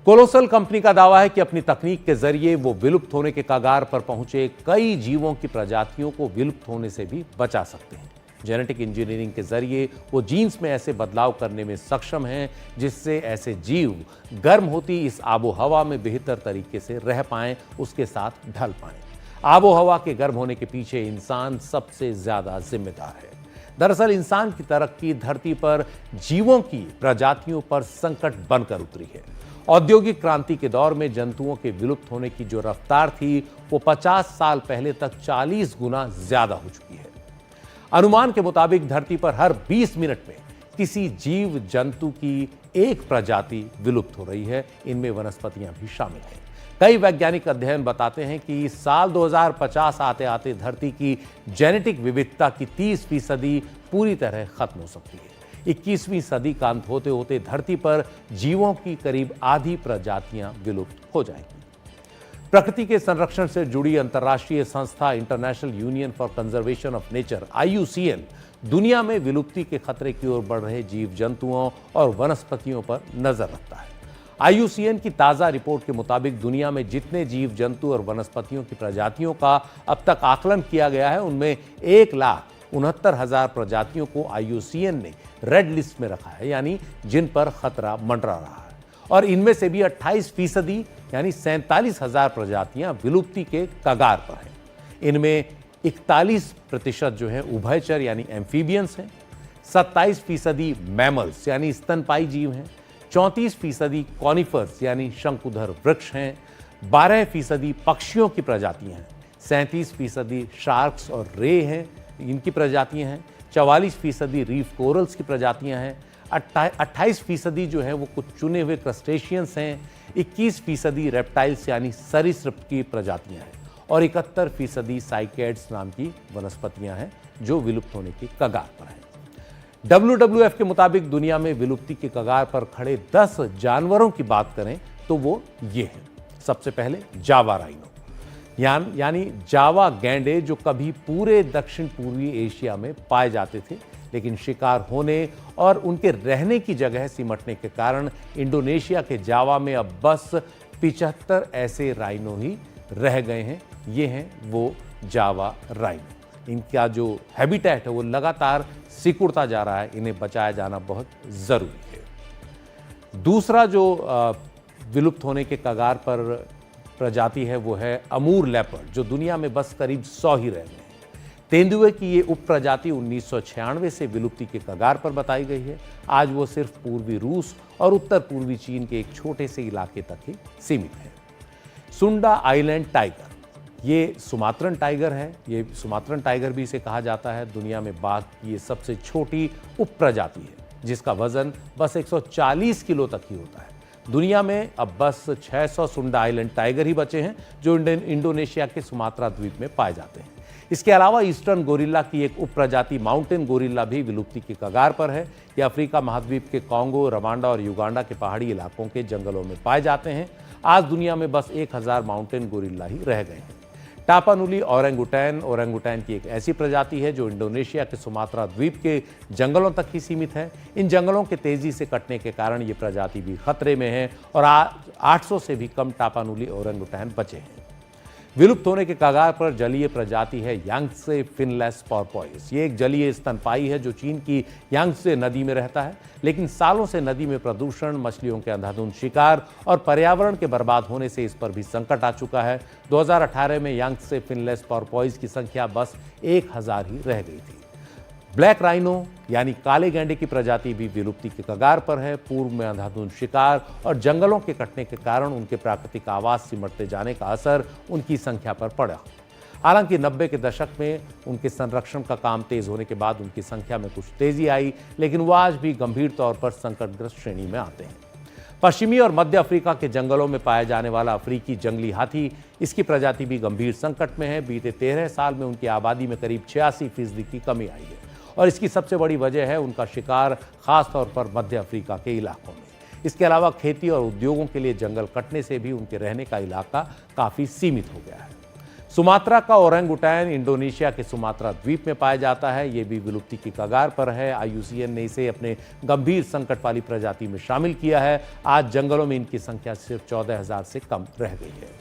Colossal company का दावा है कि अपनी तकनीक के जरिए वो विलुप्त होने के कगार पर पहुंचे कई जीवों की प्रजातियों को विलुप्त होने से भी बचा सकते हैं। जेनेटिक इंजीनियरिंग के जरिए वो जीन्स में ऐसे बदलाव करने में सक्षम हैं जिससे ऐसे जीव गर्म होती इस आबो हवा में बेहतर तरीके से रह पाएं, उसके साथ ढल पाएं। आबो हवा के गर्म होने के पीछे इंसान सबसे ज्यादा जिम्मेदार है। दरअसल इंसान की तरक्की धरती पर जीवों की प्रजातियों पर संकट बनकर उतरी है। औद्योगिक क्रांति के दौर में जंतुओं के विलुप्त होने की जो रफ्तार थी वो 50 साल पहले तक 40 गुना ज्यादा हो चुकी है। अनुमान के मुताबिक धरती पर हर 20 मिनट में किसी जीव जंतु की एक प्रजाति विलुप्त हो रही है। इनमें वनस्पतियां भी शामिल हैं। कई वैज्ञानिक अध्ययन बताते हैं कि साल 2050 आते आते धरती की जेनेटिक विविधता की 30% पूरी तरह खत्म हो सकती है। 21वीं सदी का अंत होते होते धरती पर जीवों की करीब आधी प्रजातियां विलुप्त हो जाएंगी। प्रकृति के संरक्षण से जुड़ी अंतर्राष्ट्रीय संस्था international union for conservation of nature IUCN दुनिया में विलुप्ति के खतरे की ओर बढ़ रहे जीव जंतुओं और वनस्पतियों पर नजर रखता है। IUCN की ताजा रिपोर्ट के मुताबिक दुनिया में जितने जीव जंतु और वनस्पतियों की प्रजातियों का अब तक आकलन किया गया है उनमें 1,69,000 प्रजातियों को IUCN ने रेड लिस्ट में रखा है, यानी जिन पर खतरा मंडरा रहा है। और इनमें से भी 28% यानी 47,000 प्रजातियां विलुप्ति के कगार पर हैं। इनमें 41% जो है उभयचर यानी एम्फीबियंस हैं, 27% मैमल्स यानी स्तनपाई जीव हैं, 34% कॉनिफर्स यानी शंकुधर वृक्ष हैं, 12% पक्षियों की प्रजातियां हैं, 37% शार्क्स और रे हैं, इनकी प्रजातियां हैं, 44% रीफ कोरल्स की प्रजातियां हैं, 28% जो है वो कुछ चुने हुए क्रस्टेशियंस हैं, 21% रेप्टाइल्स यानी सरीसृप की प्रजातियां हैं और 71% साइकैड्स नाम की वनस्पतियां हैं जो विलुप्त होने की कगार पर हैं। WWF के मुताबिक दुनिया में विलुप्ति के कगार पर खड़े 10 जानवरों की बात करें तो वो ये हैं। सबसे पहले जावा राइनो यानी जावा गैंडे, जो कभी पूरे दक्षिण पूर्वी एशिया में पाए जाते थे, लेकिन शिकार होने और उनके रहने की जगह सिमटने के कारण इंडोनेशिया के जावा में अब बस 75 ऐसे राइनो ही रह गए हैं। ये हैं वो जावा राइनो। इनका जो हैबिटेट है वो लगातार सिकुड़ता जा रहा है, इन्हें बचाया जाना बहुत जरूरी है। दूसरा जो विलुप्त होने के कगार पर प्रजाति है वो है अमूर लेपर्ड, जो दुनिया में बस करीब 100 ही रह गए हैं। तेंदुए की ये उप प्रजाति 1996 से विलुप्ति के कगार पर बताई गई है। आज वो सिर्फ पूर्वी रूस और उत्तर पूर्वी चीन के एक छोटे से इलाके तक ही सीमित है। सुंडा आइलैंड टाइगर, ये सुमात्रन टाइगर है, ये सुमात्रन टाइगर भी इसे कहा जाता है। दुनिया में बाघ की ये सबसे छोटी उप प्रजाति है जिसका वजन बस 140 किलो तक ही होता है। दुनिया में अब बस 600 सुंडा आइलैंड टाइगर ही बचे हैं जो इंडोनेशिया के सुमात्रा द्वीप में पाए जाते हैं। इसके अलावा ईस्टर्न गोरिल्ला की एक उप प्रजाति माउंटेन गोरिल्ला भी विलुप्ति के कगार पर है। ये अफ्रीका महाद्वीप के कांगो, रवांडा और युगांडा के पहाड़ी इलाकों के जंगलों में पाए जाते हैं। आज दुनिया में बस 1000 माउंटेन गोरिल्ला ही रह गए हैं। टापानुली ओरंगुटैन की एक ऐसी प्रजाति है जो इंडोनेशिया के सुमात्रा द्वीप के जंगलों तक ही सीमित है। इन जंगलों के तेजी से कटने के कारण ये प्रजाति भी खतरे में है और 800 से भी कम टापानुली ओरंगुटैन बचे हैं। विलुप्त होने के कगार पर जलीय प्रजाति है यांगत्से फिनलेस पोर्पोइस। ये एक जलीय स्तनपाई है जो चीन की यांगत्से नदी में रहता है, लेकिन सालों से नदी में प्रदूषण, मछलियों के अंधाधुंध शिकार और पर्यावरण के बर्बाद होने से इस पर भी संकट आ चुका है। 2018 में यांगत्से फिनलेस पोर्पोइस की संख्या बस 1000 ही रह गई थी। ब्लैक राइनो यानी काले गैंडे की प्रजाति भी विलुप्ति के कगार पर है। पूर्व में अंधाधुंध शिकार और जंगलों के कटने के कारण उनके प्राकृतिक आवास सिमटते जाने का असर उनकी संख्या पर पड़ा। हालांकि 90 के दशक में उनके संरक्षण का काम तेज होने के बाद उनकी संख्या में कुछ तेजी आई, लेकिन वो आज भी गंभीर तौर पर संकटग्रस्त श्रेणी में आते हैं। पश्चिमी और मध्य अफ्रीका के जंगलों में पाया जाने वाला अफ्रीकी जंगली हाथी, इसकी प्रजाति भी गंभीर संकट में है। बीते 13 साल में उनकी आबादी में करीब 86% की कमी आई है और इसकी सबसे बड़ी वजह है उनका शिकार, खासतौर पर मध्य अफ्रीका के इलाकों में। इसके अलावा खेती और उद्योगों के लिए जंगल कटने से भी उनके रहने का इलाका काफी सीमित हो गया है। सुमात्रा का ओरंगुटैन इंडोनेशिया के सुमात्रा द्वीप में पाया जाता है। ये भी विलुप्ति की कगार पर है। IUCN ने इसे अपने गंभीर संकट वाली प्रजाति में शामिल किया है। आज जंगलों में इनकी संख्या सिर्फ 14,000 से कम रह गई है।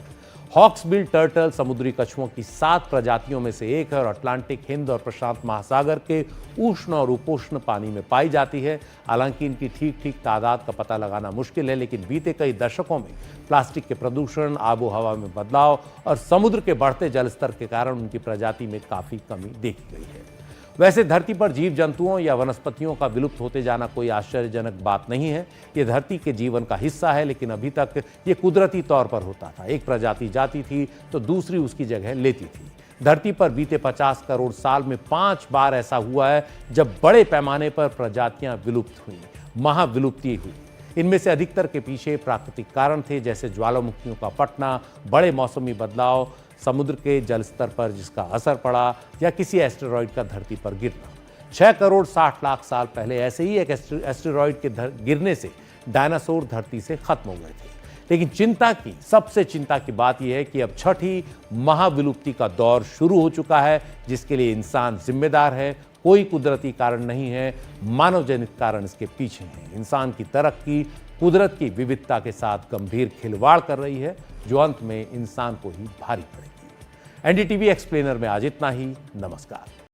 हॉक्सबिल टर्टल समुद्री कछुओं की 7 प्रजातियों में से एक है और अटलांटिक, हिंद और प्रशांत महासागर के उष्ण और उपोष्ण पानी में पाई जाती है। हालांकि इनकी ठीक तादाद का पता लगाना मुश्किल है, लेकिन बीते कई दशकों में प्लास्टिक के प्रदूषण, आबो हवा में बदलाव और समुद्र के बढ़ते जलस्तर के कारण उनकी प्रजाति में काफी कमी देखी गई है। वैसे धरती पर जीव जंतुओं या वनस्पतियों का विलुप्त होते जाना कोई आश्चर्यजनक बात नहीं है। ये धरती के जीवन का हिस्सा है, लेकिन अभी तक ये कुदरती तौर पर होता था। एक प्रजाति जाती थी तो दूसरी उसकी जगह लेती थी। धरती पर बीते 50 करोड़ साल में 5 बार ऐसा हुआ है जब बड़े पैमाने पर प्रजातियां विलुप्त हुई, महाविलुप्ति हुई। इनमें से अधिकतर के पीछे प्राकृतिक कारण थे, जैसे ज्वालामुखियों का फटना, बड़े मौसमी बदलाव, समुद्र के जल स्तर पर जिसका असर पड़ा, या किसी एस्टेरॉयड का धरती पर गिरना। 6 करोड़ 60 लाख साल पहले ऐसे ही एक एस्टेरॉयड के गिरने से डायनासोर धरती से खत्म हो गए थे। लेकिन सबसे चिंता की बात यह है कि अब छठी महाविलुप्ति का दौर शुरू हो चुका है, जिसके लिए इंसान जिम्मेदार है। कोई कुदरती कारण नहीं है, मानव जनित कारण इसके पीछे है। इंसान की तरक्की कुदरत की विविधता के साथ गंभीर खिलवाड़ कर रही है, जो अंत में इंसान को ही भारी पड़ेगी। NDTV एक्सप्लेनर में आज इतना ही। नमस्कार।